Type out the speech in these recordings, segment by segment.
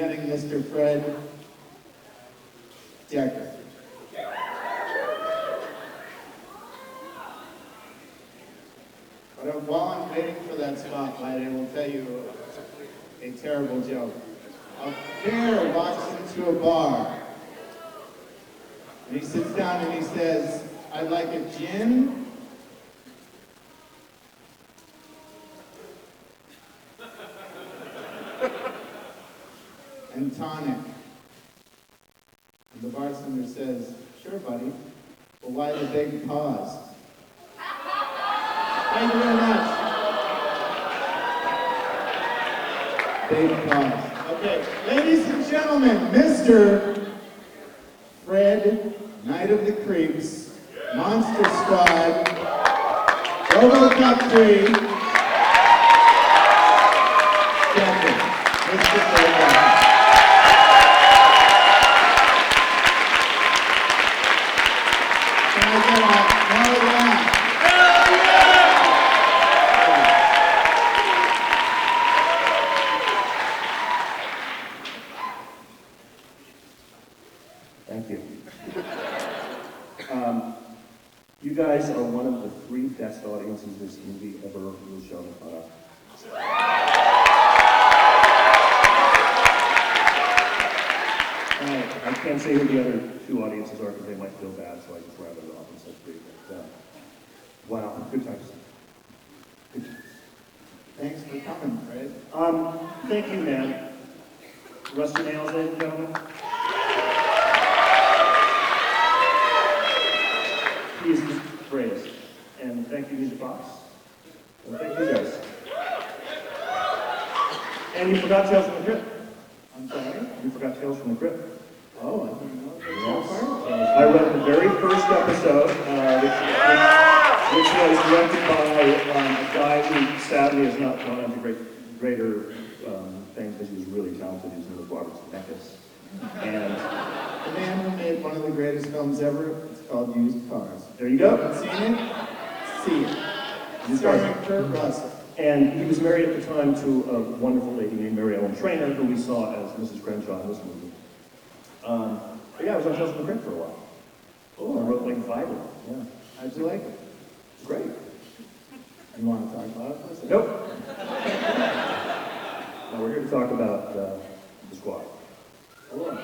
presenting Mr. Fred Dekker. But while I'm waiting for that spotlight, I will tell you a terrible joke. A bear walks into a bar, and he sits down and he says, "I'd like a gin and tonic." And the bartender says, "Sure, buddy. Well, why the big pause?" Thank you very much. Big pause. Okay, ladies and gentlemen, Mr. Fred, Night of the Creeps, Monster Squad, RoboCop 3, Dekker. Mr. Fred Dekker. Can I get a hell yeah? Thank you. You guys are one of the 3 best audiences this movie ever was shown in front of. I can't say who the other 2 audiences are because they might feel bad, so I just rounded it off and said 3. But, wow, good times. Good times. Thanks for coming, Fred. Thank you, man. Rust your nails, ladies and gentlemen. He is the greatest. And thank you, Music Box. And thank you guys. And you forgot Tales from the Crypt. I'm sorry? You forgot Tales from the Crypt. Oh, I didn't know that. Yes. I wrote the very first episode, which was directed by a guy who sadly has not gone on to greater things because he was really talented. His name was Robert Zemeckis. And The man who made one of the greatest films ever, it's called Used Cars. there you go. Haven't seen it? See it. Used Cars. Starring Kurt Russell. And he was married at the time to a wonderful lady named Mary Ellen Trainor, who we saw as Mrs. Crenshaw in this movie. But yeah, I was on Tales from the Crypt for a while. Oh, I wrote like 5 of them. Yeah. How'd you like it? It's great. You want to talk about it for a second? Nope. Now we're here to talk about the squad. Cool.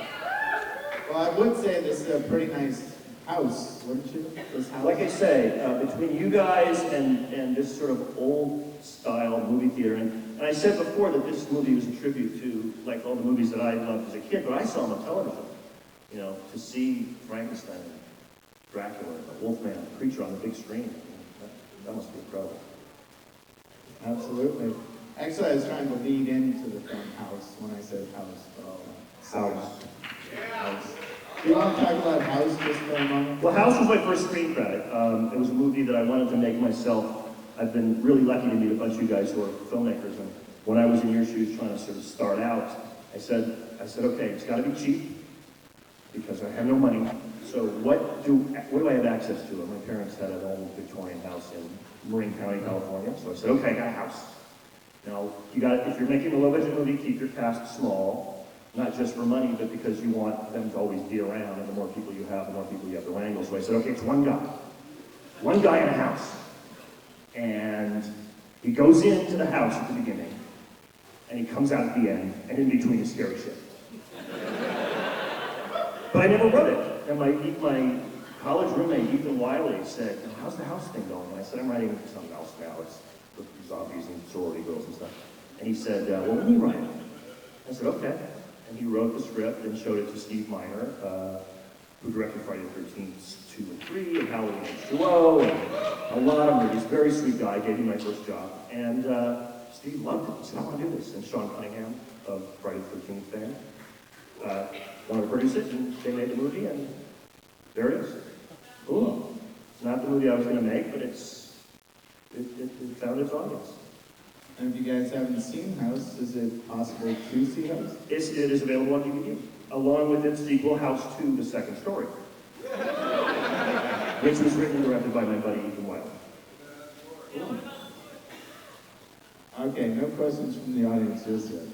Well, I would say this is a pretty nice house, wouldn't you? This house. Like I say, between you guys and this sort of old-style movie theater, and I said before that this movie was a tribute to like all the movies that I loved as a kid, but I saw them on television. You know, to see Frankenstein, and Dracula, and the Wolfman, the Creature on the big screen, that must be incredible. Absolutely. Actually, I was trying to lead into the film House when I said house. House. House. Do you want to talk about House just for a moment? Well, House was my first screen credit. It was a movie that I wanted to make myself. I've been really lucky to meet a bunch of you guys who are filmmakers, and when I was in your shoes trying to sort of start out, I said, okay, it's got to be cheap because I have no money. So what do I have access to? And my parents had an old Victorian house in Marin County, California. So I said, okay, I got a house. Now, if you're making a low-budget movie, keep your cast small, not just for money, but because you want them to always be around, and the more people you have, the more people you have to wrangle. So I said, okay, it's one guy. One guy in a house. And he goes into the house at the beginning, and he comes out at the end, and in between is scary shit. But I never wrote it. And my college roommate, Ethan Wiley, said, how's the house thing going? And I said, I'm writing something else now. It's with zombies and sorority girls and stuff. And he said, well, when are you writing? I said, okay. And he wrote the script and showed it to Steve Miner, who directed Friday the 13th 2 and 3, and Halloween H2O, and a lot of movies. Very sweet guy, gave me my first job. And Steve loved it. He said, I want to do this. And Sean Cunningham of Friday the 13th fame wanted to produce it, and they made the movie, and there it is. Cool. It's not the movie I was going to make, but it found its audience. And if you guys haven't seen House, is it possible to see House? It is available on DVD, along with its sequel, House 2, The Second Story, which was written and directed by my buddy Ethan Wiley. Okay, no questions from the audience just yet.